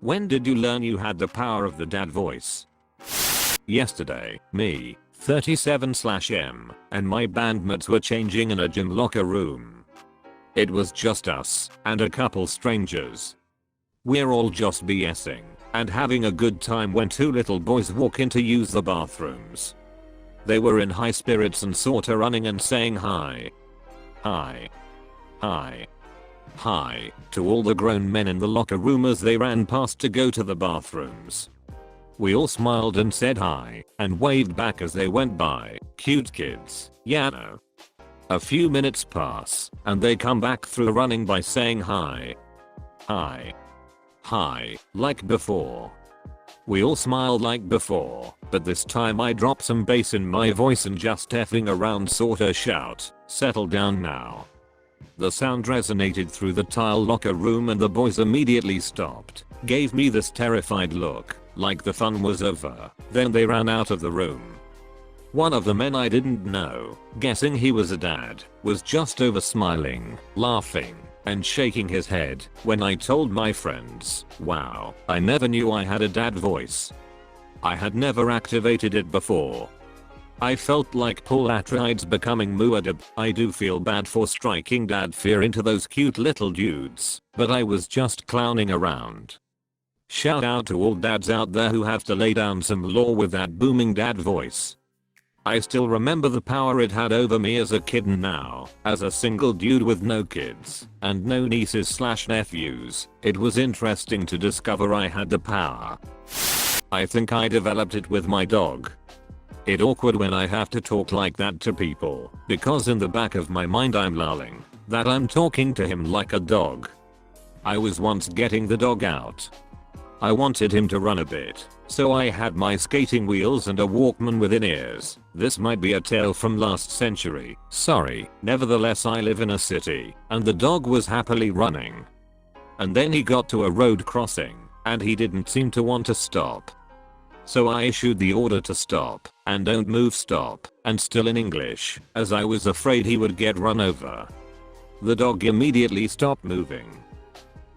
When did you learn you had the power of the dad voice? Yesterday, me, 37/M, and my bandmates were changing in a gym locker room. It was just us and a couple strangers. We're all just BSing and having a good time when two little boys walk in to use the bathrooms. They were in high spirits and sorta running and saying hi. Hi. Hi. Hi to all the grown men in the locker room as they ran past to go to the bathrooms. We all smiled and said hi and waved back as they went by. Cute kids, yeah no. A few minutes pass and they come back through running by saying hi. Hi. Hi, like before. We all smiled like before, but this time I drop some bass in my voice and just effing around sorta shout, settle down now. The sound resonated through the tile locker room and the boys immediately stopped, gave me this terrified look, like the fun was over, then they ran out of the room. One of the men I didn't know, guessing he was a dad, was just over smiling, laughing, and shaking his head when I told my friends, wow, I never knew I had a dad voice. I had never activated it before. I felt like Paul Atreides becoming Muad'Dib. I do feel bad for striking dad fear into those cute little dudes, but I was just clowning around. Shout out to all dads out there who have to lay down some law with that booming dad voice. I still remember the power it had over me as a kid, and now, as a single dude with no kids and no nieces/nephews, it was interesting to discover I had the power. I think I developed it with my dog. It's awkward when I have to talk like that to people, because in the back of my mind I'm lulling that I'm talking to him like a dog. I was once getting the dog out. I wanted him to run a bit, so I had my skating wheels and a Walkman with in-ears. This might be a tale from last century, sorry. Nevertheless, I live in a city, and the dog was happily running. And then he got to a road crossing, and he didn't seem to want to stop. So I issued the order to stop, and don't move stop, and still in English, as I was afraid he would get run over. The dog immediately stopped moving.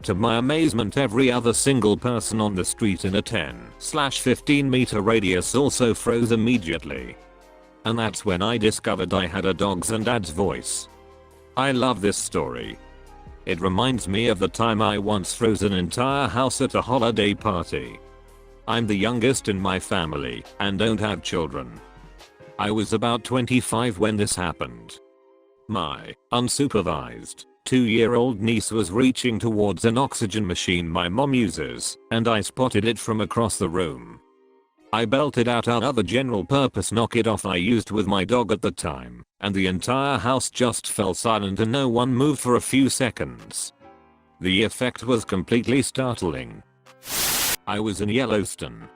To my amazement, every other single person on the street in a 10/15 meter radius also froze immediately. And that's when I discovered I had a dog's and dad's voice. I love this story. It reminds me of the time I once froze an entire house at a holiday party. I'm the youngest in my family and don't have children. I was about 25 when this happened. My unsupervised 2-year-old niece was reaching towards an oxygen machine my mom uses, and I spotted it from across the room. I belted out another general purpose knock it off I used with my dog at the time, and the entire house just fell silent and no one moved for a few seconds. The effect was completely startling. I was in Yellowstone.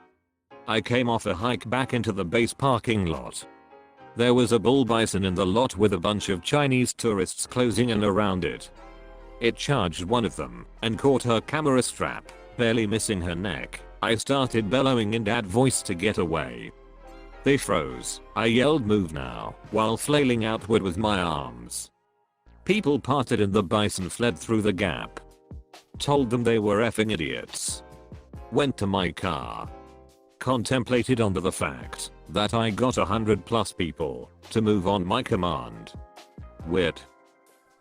I came off a hike back into the base parking lot. There was a bull bison in the lot with a bunch of Chinese tourists closing in around it. It charged one of them and caught her camera strap, barely missing her neck. I started bellowing in dad voice to get away. They froze. I yelled move now while flailing outward with my arms. People parted and the bison fled through the gap. Told them they were effing idiots. Went to my car. Contemplated under the fact that I got 100+ people to move on my command. Wit.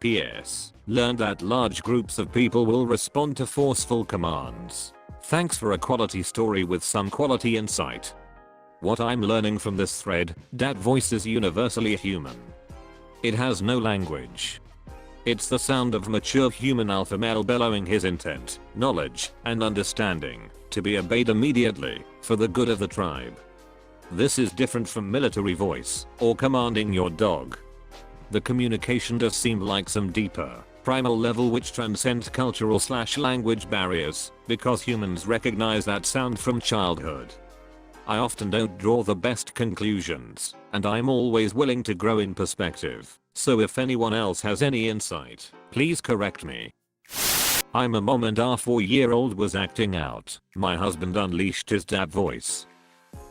PS. Learned that large groups of people will respond to forceful commands. Thanks for a quality story with some quality insight. What I'm learning from this thread, dad voice is universally human. It has no language. It's the sound of mature human alpha male bellowing his intent, knowledge, and understanding to be obeyed immediately for the good of the tribe. This is different from military voice or commanding your dog. The communication does seem like some deeper, primal level which transcends cultural/language barriers because humans recognize that sound from childhood. I often don't draw the best conclusions, and I'm always willing to grow in perspective, so if anyone else has any insight, please correct me. I'm a mom and our 4-year-old was acting out. My husband unleashed his dad voice.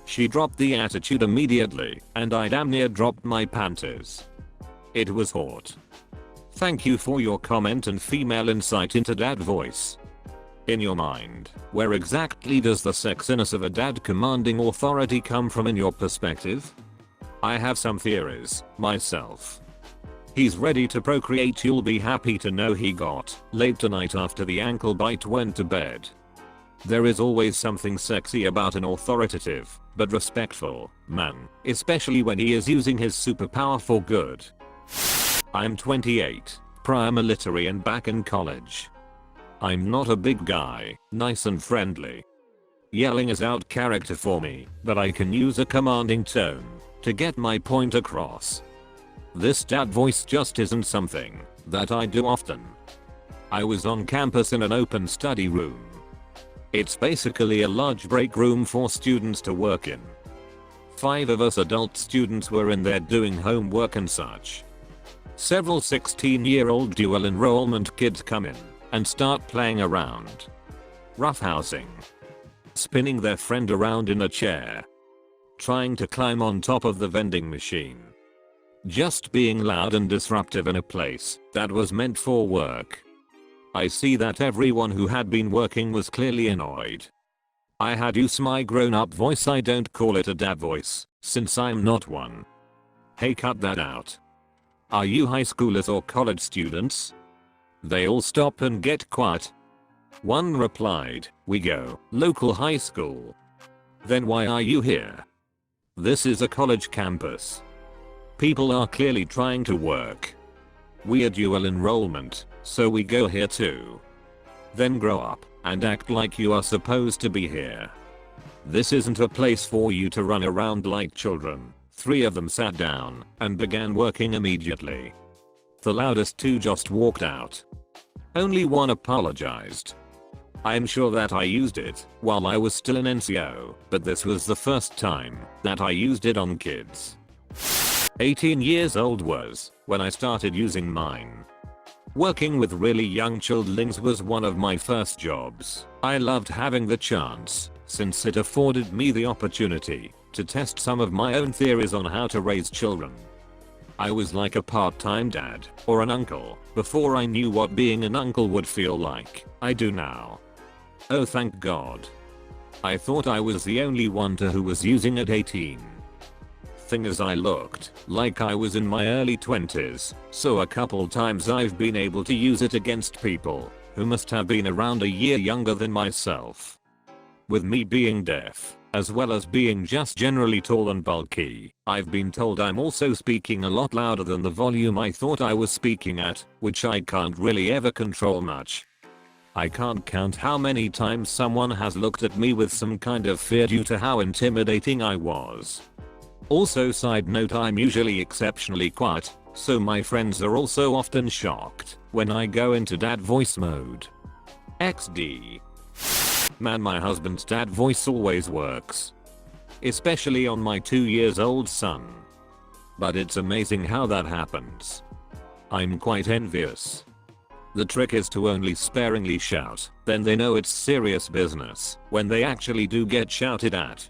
She dropped the attitude immediately, and I damn near dropped my panties. It was hot. Thank you for your comment and female insight into dad voice. In your mind, where exactly does the sexiness of a dad commanding authority come from in your perspective? I have some theories, myself. He's ready to procreate. You'll be happy to know he got laid tonight after the ankle bite went to bed. There is always something sexy about an authoritative, but respectful, man, especially when he is using his superpower for good. I'm 28, prior military and back in college. I'm not a big guy, nice and friendly. Yelling is out character for me, but I can use a commanding tone to get my point across. This dad voice just isn't something that I do often. I was on campus in an open study room. It's basically a large break room for students to work in. 5 of us adult students were in there doing homework and such. Several 16-year-old dual enrollment kids come in and start playing around. Roughhousing. Spinning their friend around in a chair. Trying to climb on top of the vending machine. Just being loud and disruptive in a place that was meant for work. I see that everyone who had been working was clearly annoyed. I had used my grown-up voice. I don't call it a dad voice, since I'm not one. Hey, cut that out. Are you high schoolers or college students? They all stop and get quiet. One replied, we go, local high school. Then why are you here? This is a college campus. People are clearly trying to work. We are dual enrollment, so we go here too. Then grow up and act like you are supposed to be here. This isn't a place for you to run around like children. 3 of them sat down and began working immediately. The loudest 2 just walked out. Only one apologized. I'm sure that I used it while I was still in NCO, but this was the first time that I used it on kids. 18 years old was when I started using mine. Working with really young childlings was one of my first jobs. I loved having the chance, since it afforded me the opportunity to test some of my own theories on how to raise children. I was like a part-time dad or an uncle before I knew what being an uncle would feel like. I do now. Oh, thank God. I thought I was the only one who was using at 18. Thing is, I looked like I was in my early 20s, so a couple times I've been able to use it against people who must have been around a year younger than myself. With me being deaf, as well as being just generally tall and bulky, I've been told I'm also speaking a lot louder than the volume I thought I was speaking at, which I can't really ever control much. I can't count how many times someone has looked at me with some kind of fear due to how intimidating I was. Also, side note, I'm usually exceptionally quiet, so my friends are also often shocked when I go into dad voice mode. XD. Man, my husband's dad voice always works. Especially on my 2-year-old son. But it's amazing how that happens. I'm quite envious. The trick is to only sparingly shout, then they know it's serious business when they actually do get shouted at.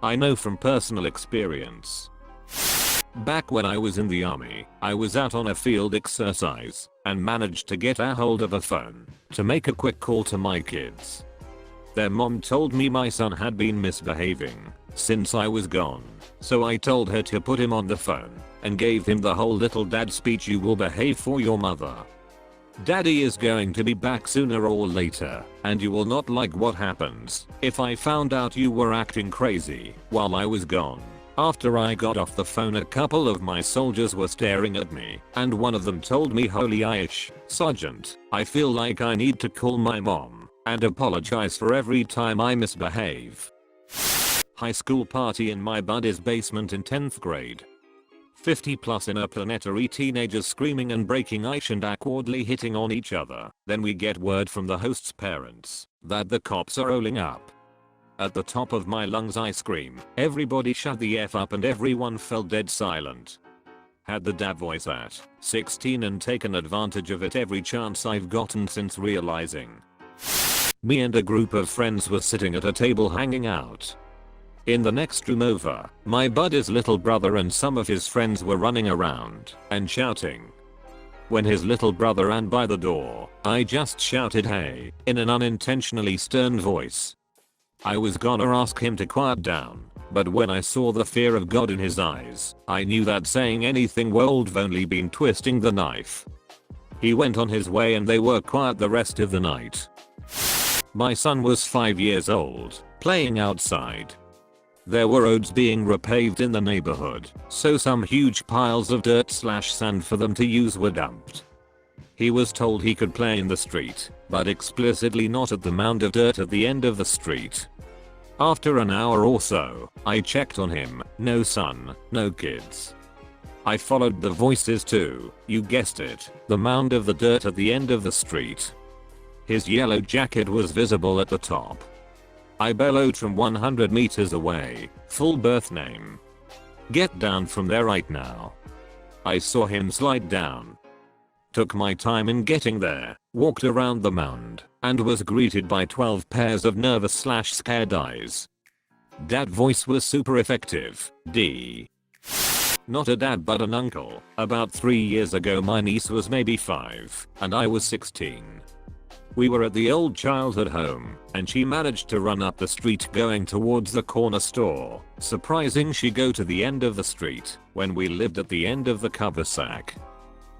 I know from personal experience. Back when I was in the army, I was out on a field exercise and managed to get a hold of a phone to make a quick call to my kids. Their mom told me my son had been misbehaving since I was gone, so I told her to put him on the phone and gave him the whole little dad speech: you will behave for your mother. Daddy is going to be back sooner or later, and you will not like what happens if I found out you were acting crazy while I was gone. After I got off the phone, a couple of my soldiers were staring at me, and one of them told me, "Holy Aish, Sergeant, I feel like I need to call my mom and apologize for every time I misbehave." High school party in my buddy's basement in 10th grade. 50+ interplanetary teenagers screaming and breaking ice and awkwardly hitting on each other. Then we get word from the host's parents that the cops are rolling up. At the top of my lungs I scream, "Everybody shut the F up," and everyone fell dead silent. Had the dad voice at 16 and taken advantage of it every chance I've gotten since realizing. Me and a group of friends were sitting at a table hanging out. In the next room over, my buddy's little brother and some of his friends were running around and shouting. When his little brother ran by the door, I just shouted hey in an unintentionally stern voice. I was gonna ask him to quiet down, but when I saw the fear of God in his eyes, I knew that saying anything would have only been twisting the knife. He went on his way and they were quiet the rest of the night. My son was 5 years old, playing outside. There were roads being repaved in the neighborhood, so some huge piles of dirt/sand for them to use were dumped. He was told he could play in the street, but explicitly not at the mound of dirt at the end of the street. After an hour or so, I checked on him. No son, no kids. I followed the voices to, you guessed it, the mound of the dirt at the end of the street. His yellow jacket was visible at the top. I bellowed from 100 meters away, full birth name. Get down from there right now. I saw him slide down. Took my time in getting there, walked around the mound, and was greeted by 12 pairs of nervous/scared eyes. Dad voice was super effective, D. Not a dad but an uncle. About 3 years ago my niece was maybe 5, and I was 16. We were at the old childhood home, and she managed to run up the street going towards the corner store, surprising she go to the end of the street, when we lived at the end of the cul-de-sac.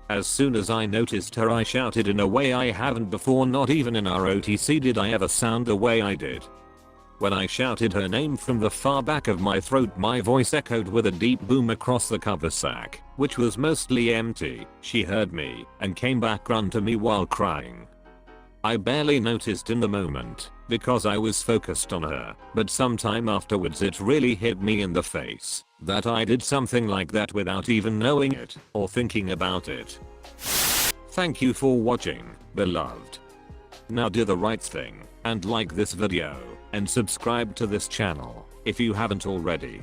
As soon as I noticed her I shouted in a way I haven't before, not even in ROTC did I ever sound the way I did. When I shouted her name from the far back of my throat my voice echoed with a deep boom across the cul-de-sac, which was mostly empty. She heard me, and came back run to me while crying. I barely noticed in the moment, because I was focused on her, but sometime afterwards it really hit me in the face, that I did something like that without even knowing it, or thinking about it. Thank you for watching, beloved. Now do the right thing, and like this video, and subscribe to this channel, if you haven't already.